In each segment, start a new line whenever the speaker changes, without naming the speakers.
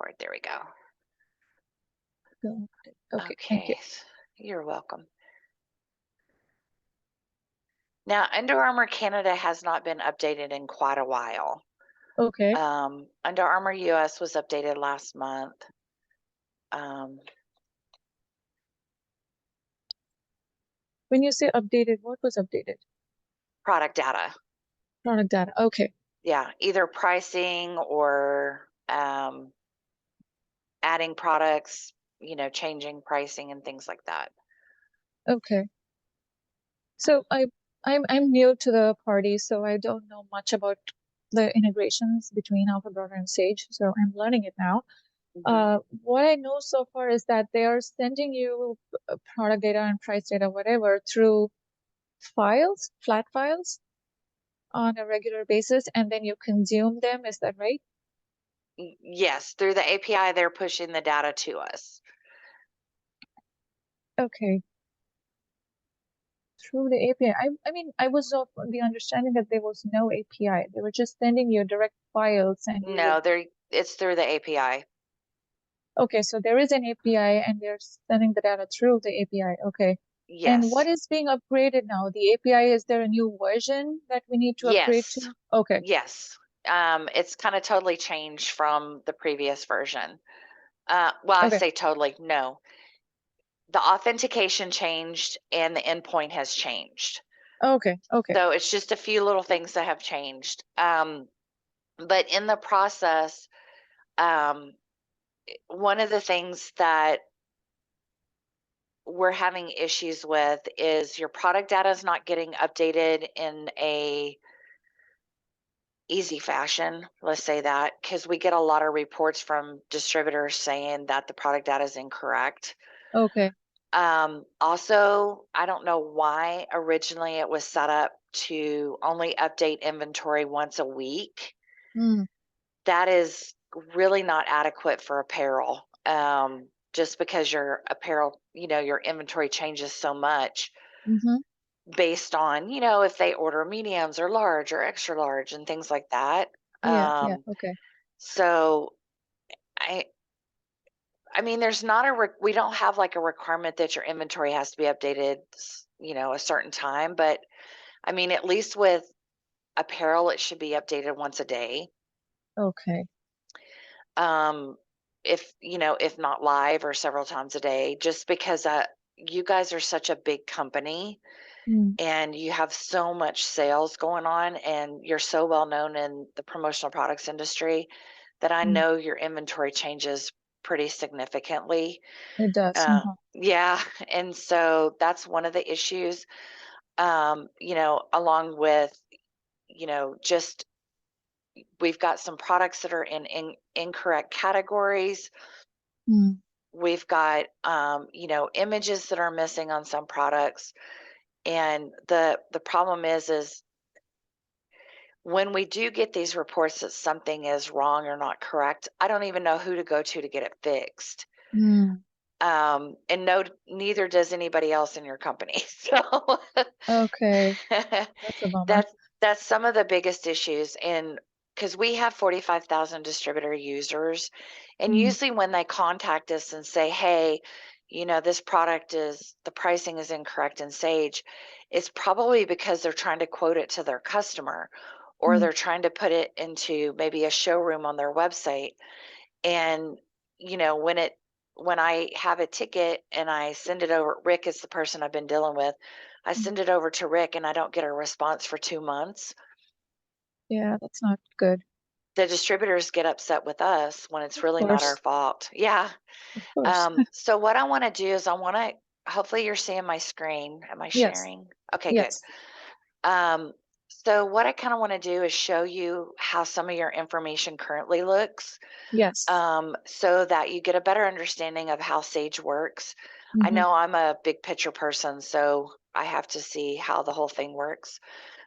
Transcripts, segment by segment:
dashboard. There we go.
Got it. Okay, thank you.
Okay, you're welcome. Now, Under Armour Canada has not been updated in quite a while.
Okay.
Under Armour US was updated last month.
When you say updated, what was updated?
Product data.
Product data. Okay.
Yeah, either pricing or adding products, changing pricing and things like that.
Okay. So I'm new to the party, so I don't know much about the integrations between alphabroder and Sage. So I'm learning it now.
Mhm.
What I know so far is that they are sending you product data and price data, whatever, through files, flat files, on a regular basis, and then you consume them. Is that right?
Yes, through the API, they're pushing the data to us.
Okay. Through the API. I mean, I was of the understanding that there was no API. They were just sending you direct files and you would.
No, it's through the API.
Okay, so there is an API and they're sending the data through the API. Okay. And what
Yes.
is being upgraded now? The API, is there a new version that we need to upgrade
Yes.
to? Okay.
Yes. It's kind of totally changed from the previous version. Well, I
Okay.
say totally, no. The authentication changed and the endpoint has changed.
Okay. Okay.
So it's just a few little things that have changed. But in the process, um, one of the things that we're having issues with is your product data is not getting updated in a easy fashion. Let's say that, because we get a lot of reports from distributors saying that the product data is incorrect.
Okay.
Also, I don't know why originally it was set up to only update inventory once a week.
Mm,
That is really not adequate for apparel. Just because your apparel, your inventory changes so much
mm-hmm.
based on, if they order mediums or large or extra large and things like that.
Yeah. Yeah.
Um,
Okay.
so I I mean, there's not we don't have like a requirement that your inventory has to be updated, a certain time, but I mean, at least with apparel, it should be updated once a day.
Okay.
Um, if not live or several times a day, just because you guys are such a big company
Mm,
and you have so much sales going on and you're so well known in the promotional products industry that I
mm.
know your inventory changes pretty significantly.
It does. Uh-huh.
Yeah, and so that's one of the issues. Along with, just we've got some products that are in incorrect categories.
Mm,
We've got, images that are missing on some products. And the problem is when we do get these reports that something is wrong or not correct, I don't even know who to go to get it fixed.
mm.
And no, neither does anybody else in your company. So
Okay. That's a bummer.
that's that's some of the biggest issues. And because we have 45,000 distributor users, and
Mm,
usually when they contact us and say, hey, this product is the pricing is incorrect in Sage, it's probably because they're trying to quote it to their customer, or
mm,
they're trying to put it into maybe a showroom on their website. And when I have a ticket and I send it over, Rick is the person I've been dealing with. I
mm.
send it over to Rick and I don't get a response for 2 months.
Yeah, that's not good.
The distributors get upset with us when it's
Of
really not our
course.
fault. Yeah.
Of course.
So what I want to do is hopefully you're seeing my screen. Am I
Yes.
sharing? Okay, good.
Yes.
Um, so what I kind of want to do is show you how some of your information currently looks,
Yes.
so that you get a better understanding of how Sage works. I
Mm-hmm.
know I'm a big picture person, so I have to see how the whole thing works.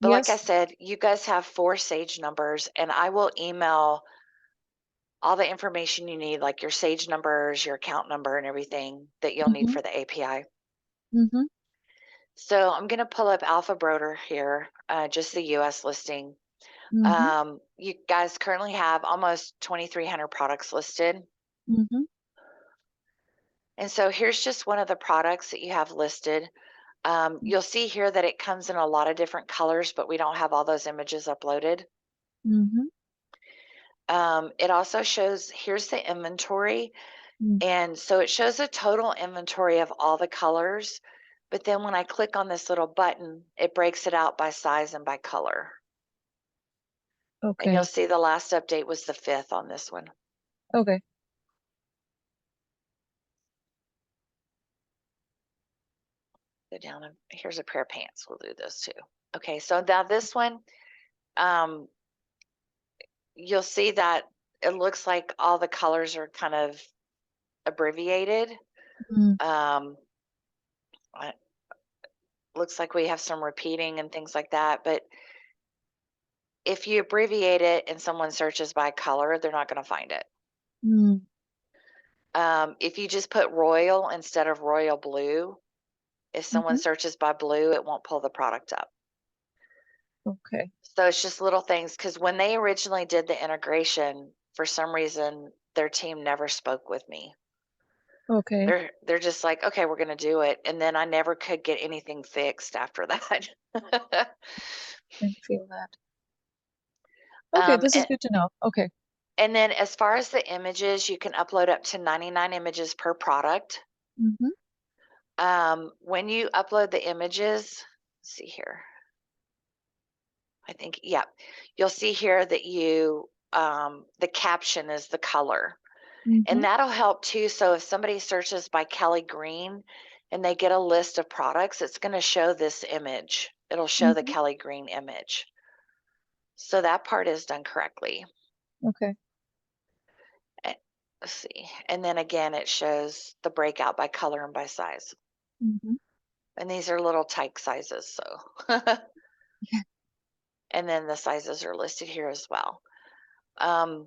But like I
Yes.
said, you guys have 4 Sage numbers, and I will email all the information you need, like your Sage numbers, your account number, and everything that you'll need
Mm-hmm.
for the API.
Mm-hmm.
So I'm going to pull up alphabroder here, just the US listing.
Mm-hmm.
You guys currently have almost 2,300 products listed.
Mm-hmm.
And so here's just one of the products that you have listed. You'll see here that it comes in a lot of different colors, but we don't have all those images uploaded.
Mm-hmm.
It also shows, here's the inventory.
Mm.
And so it shows a total inventory of all the colors. But then when I click on this little button, it breaks it out by size and by color. And you'll
Okay.
see the last update was the 5th on this one.
Okay.
Go down and here's a pair of pants. We'll do this too. Okay, so now this one, um, you'll see that it looks like all the colors are kind of abbreviated.
Mm.
It looks like we have some repeating and things like that, but if you abbreviate it and someone searches by color, they're not going to find it.
Mm.
If you just put royal instead of royal blue, if someone
Mm-hmm.
searches by blue, it won't pull the product up.
Okay.
So it's just little things, because when they originally did the integration, for some reason, their team never spoke with me.
Okay.
They're just like, okay, we're gonna do it, and then I never could get anything fixed after that.
Didn't feel that. Okay, this is
And,
good to know. Okay.
and then as far as the images, you can upload up to 99 images per product.
Mm-hmm.
When you upload the images, let's see here. I think, yeah, you'll see here that the caption is the color.
Mm-hmm.
And that'll help too. So if somebody searches by Kelly Green and they get a list of products, it's going to show this image. It'll show the
Mm-hmm.
Kelly Green image. So that part is done correctly.
Okay.
Let's see. And then again, it shows the breakout by color and by size.
Mm-hmm.
And these are little tyke sizes. So,
Yeah.
and then the sizes are listed here as well. Um,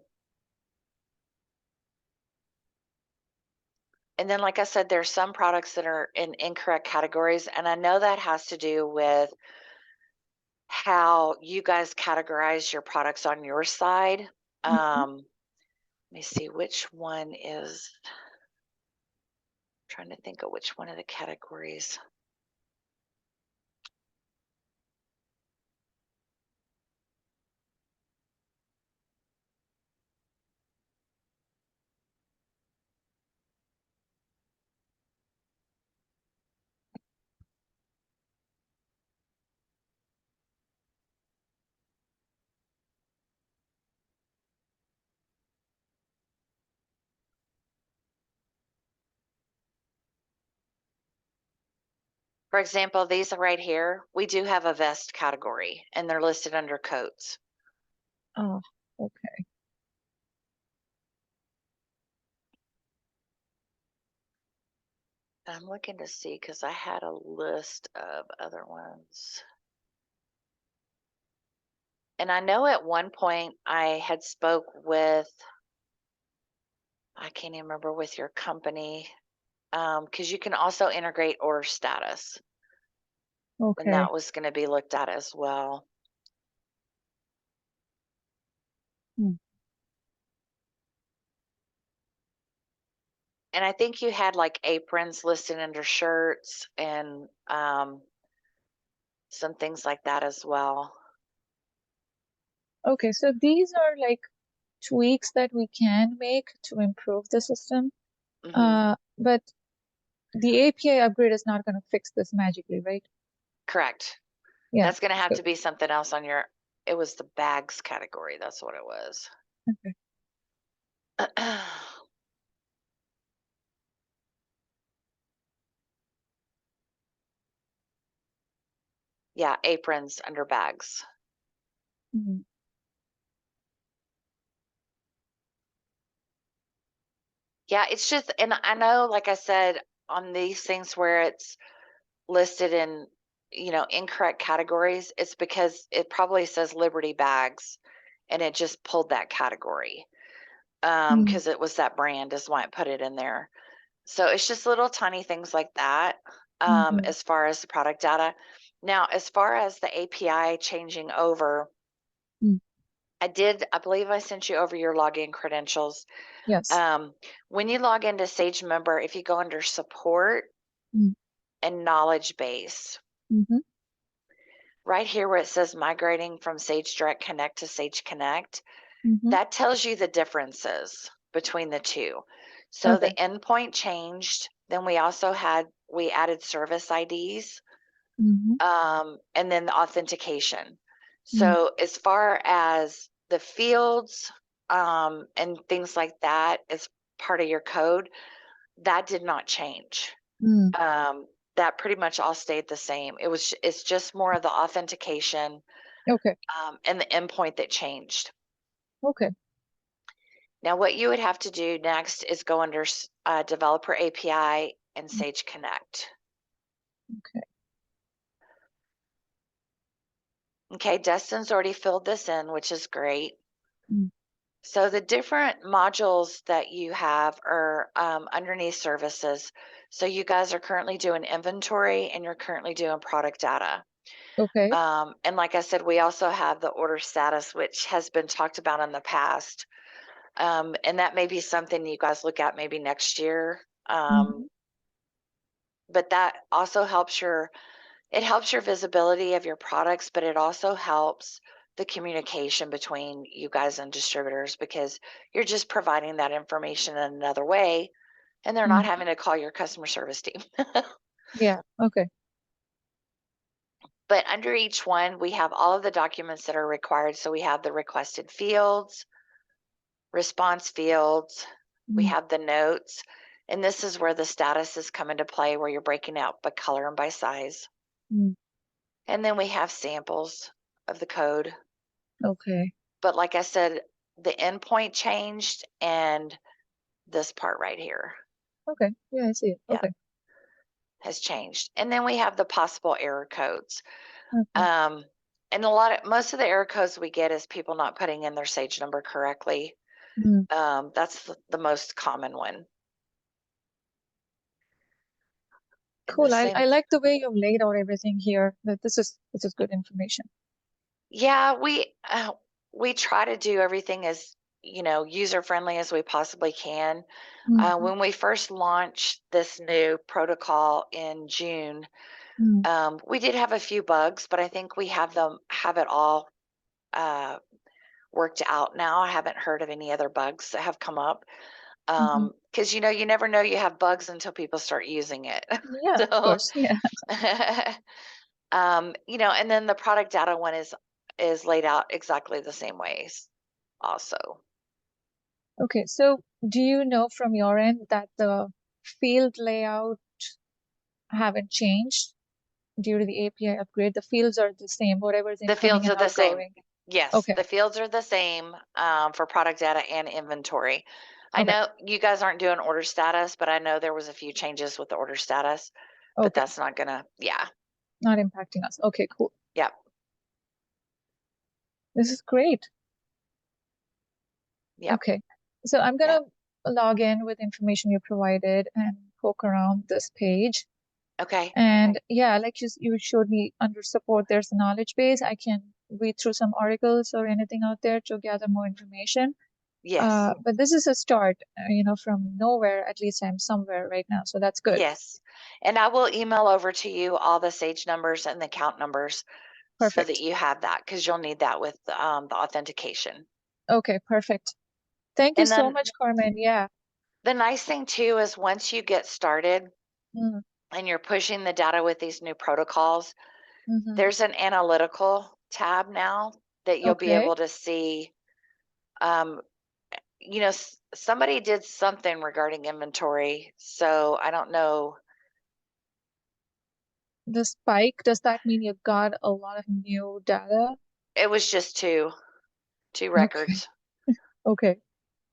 and then, like I said, there's some products that are in incorrect categories. And I know that has to do with how you guys categorize your products on your side.
Mm-hmm.
Let me see which one is, trying to think of which one of the categories. For example, these right here, we do have a vest category and they're listed under coats.
Oh, okay.
I'm looking to see because I had a list of other ones. And I know at one point I had spoke with, I can't even remember, with your company, because you can also integrate order status, and
Okay.
that was going to be looked at as well.
Mm.
And I think you had like aprons listed under shirts and some things like that as well.
Okay, so these are like tweaks that we can make to improve the system.
Hmm.
But the API upgrade is not going to fix this magically, right?
Correct.
Yeah.
That's going to have
So,
to be something else on your, it was the bags category. That's what it was.
okay.
Yeah, aprons under bags.
Mm.
Yeah, it's just, and I know, like I said, on these things where it's listed in, incorrect categories, it's because it probably says Liberty bags and it just pulled that category.
Mm.
Because it was that brand is why it put it in there. So it's just little tiny things like that,
Mm-hmm.
as far as the product data. Now, as far as the API changing over,
Mm.
I believe I sent you over your login credentials.
Yes.
Um, when you log into Sage Member, if you go under support
Mm.
and knowledge base,
Mm-hmm.
right here where it says migrating from Sage Direct Connect to Sage Connect,
Mm-hmm.
that tells you the differences between the two. So the
Okay.
endpoint changed. Then we added service IDs,
Mm-hmm.
and then the authentication.
Mm.
So as far as the fields, and things like that as part of your code, that did not change.
Mm.
That pretty much all stayed the same. It's just more of the authentication,
Okay.
and the endpoint that changed.
Okay.
Now, what you would have to do next is go under Developer API and
Mm.
Sage Connect.
Okay.
Okay, Dustin's already filled this in, which is great.
Mm.
So the different modules that you have are underneath services. So you guys are currently doing inventory and you're currently doing product data.
Okay.
And like I said, we also have the order status, which has been talked about in the past. And that may be something you guys look at maybe next year.
Mm-hmm.
But that also helps your visibility of your products, but it also helps the communication between you guys and distributors because you're just providing that information in another way and they're not
Mm.
having to call your customer service team.
Yeah. Okay.
But under each one, we have all of the documents that are required. So we have the requested fields, response fields, we
Mm.
have the notes, and this is where the statuses come into play where you're breaking out by color and by size.
Mm.
And then we have samples of the code.
Okay.
But like I said, the endpoint changed and this part right here,
Okay. Yeah, I see it.
yeah,
Okay.
has changed. And then we have the possible error codes.
Okay.
Um, and most of the error codes we get is people not putting in their Sage number correctly.
Mm.
That's the most common one. And the
Cool. I
same,
like the way you've laid out everything here. That this is good information.
yeah, we try to do everything as user friendly as we possibly can.
Mm-hmm.
When we first launched this new protocol in June,
Mm.
we did have a few bugs, but I think we have it all uh, worked out now. I haven't heard of any other bugs that have come up.
Mm-hmm.
Because you never know you have bugs until people start using it.
Yeah, of
So,
course. Yeah.
and then the product data one is laid out exactly the same ways also.
Okay. So do you know from your end that the field layout haven't changed due to the API upgrade? The fields are the same, whatever is
The
incoming
fields
and
are the same.
outgoing.
Yes,
Okay.
the fields are the same for product data and inventory. I
Okay.
know you guys aren't doing order status, but I know there was a few changes with the order status, but
Okay.
that's not gonna, yeah,
Not impacting us. Okay, cool.
yep,
This is great.
yep,
Okay. So I'm
yep.
gonna log in with information you provided and poke around this page.
Okay.
And yeah, like you showed me under support, there's a knowledge base. I can read through some articles or anything out there to gather more information.
Yes.
But this is a start, from nowhere. At least I'm somewhere right now, so that's good.
Yes. And I will email over to you all the Sage numbers and the account numbers so that
Perfect.
you have that because you'll need that with the authentication.
Okay, perfect. Thank you
And
so
then
much, Carmen. Yeah.
the nice thing too is once you get started
Mm.
and you're pushing the data with these new protocols,
Hmm.
there's an analytical tab now that you'll be
Okay.
able to see. Um, somebody did something regarding inventory. So I don't know.
The spike, does that mean you got a lot of new data?
It was just two
Okay.
records.
Okay.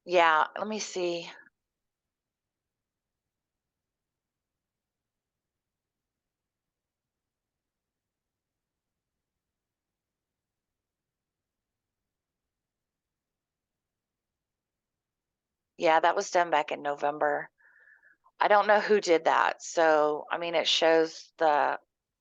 Yeah. Let me see. Yeah, that was done back in November. I don't know who did that. So, I mean, it shows the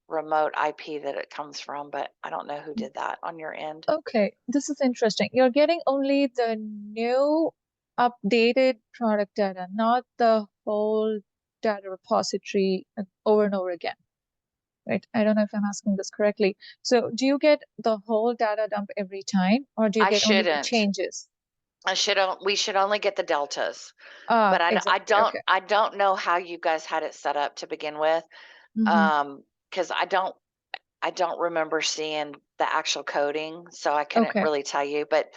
remote IP that it comes from, but I don't know who did that on your end.
Okay, this is interesting. You're getting only the new updated product data, not the whole data repository over and over again, right? I don't know if I'm asking this correctly. So do you get the whole data dump every time, or do you
I
get only the
shouldn't.
changes?
We should only get the deltas.
Ah,
But
exactly. Okay.
I don't know how you guys had it set up to begin with.
Mm-hmm.
Because I don't remember seeing the actual coding, so I couldn't
Okay.
really tell you. But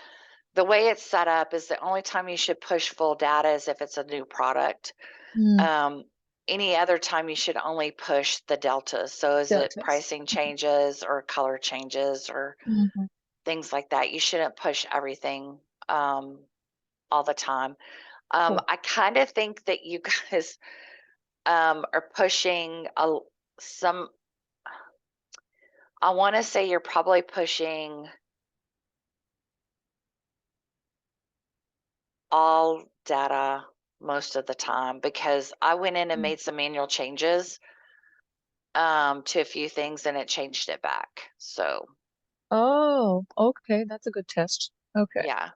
the way it's set up is the only time you should push full data is if it's a new product.
Mm,
Um, any other time you should only push the deltas. So is it
deltas.
pricing changes or color changes or
Mm-hmm.
things like that? You shouldn't push everything um, all the time.
Cool.
I kind of think that you guys are pushing some. I want to say you're probably pushing all data most of the time because I went in and
Mm.
made some manual changes to a few things and it changed it back. So
Oh, okay. That's a good test. Okay.
yeah,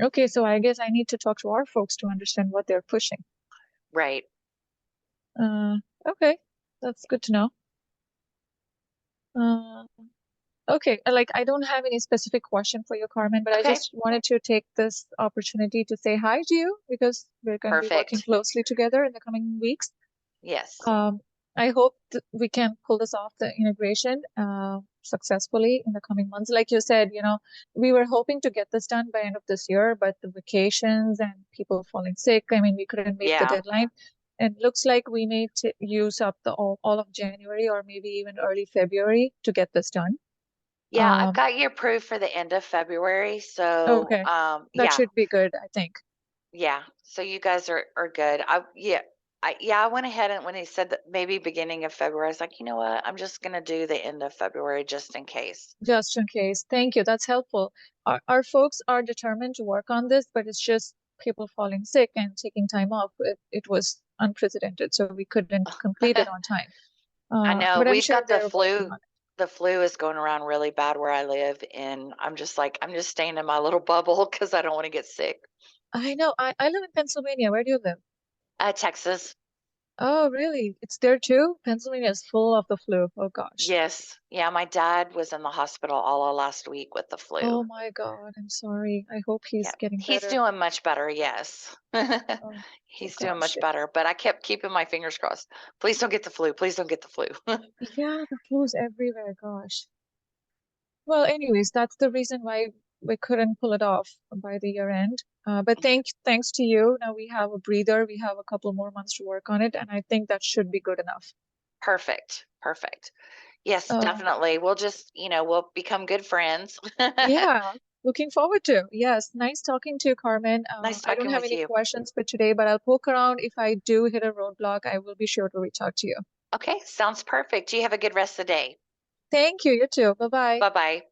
Okay, so I guess I need to talk to our folks to understand what they're pushing.
right.
Uh, okay, that's good to know. Uh, okay, like I don't have any specific question for you, Carmen, but I
Okay,
just wanted to take this opportunity to say hi to you because we're going to be working
perfect.
closely together in the coming weeks.
Yes.
Um, I hope that we can pull this off the integration successfully in the coming months. Like you said, we were hoping to get this done by end of this year, but the vacations and people falling sick, I mean, we couldn't make the
Yeah.
deadline. And looks like we may use up all of January or maybe even early February to get this done.
Yeah, I've
Um,
got you approved for the end of February. So,
okay, that
yeah,
should be good, I think.
yeah. So you guys are good. I went ahead and when he said that maybe beginning of February, I was like, you know what? I'm just gonna do the end of February just in case.
Just in case. Thank you. That's helpful. Our folks are determined to work on this, but it's just people falling sick and taking time off. It was unprecedented, so we couldn't complete it on time.
I know
But I'm
we've
sure
got the
they're working
flu.
on it.
The flu is going around really bad where I live, and I'm just like, I'm just staying in my little bubble because I don't want to get sick.
I know. I live in Pennsylvania. Where do you live?
Texas.
Oh, really? It's there too? Pennsylvania is full of the flu. Oh gosh.
Yes. Yeah, my dad was in the hospital all of last week with the
Oh
flu.
my God. I'm sorry. I hope
Yeah.
he's getting
He's
better.
doing much better, yes.
Oh, oh
He's doing
gosh.
much better, but I kept keeping my fingers crossed. Please don't get the flu. Please don't get the flu.
Yeah, the flu's everywhere. Gosh. Well, anyways, that's the reason why we couldn't pull it off by the year end. But thanks to you, now we have a breather. We have a couple more months to work on it, and I think that should be good enough.
Perfect. Perfect. Yes,
Uh,
definitely. We'll just, we'll become good friends.
yeah, looking forward to. Yes, nice talking to you, Carmen.
Nice
I don't
talking
have
with
any
you.
questions for today, but I'll poke around. If I do hit a roadblock, I will be sure to reach out to you.
Okay, sounds perfect. You have a good rest of the day.
Thank you. You too. Bye bye.
Bye bye.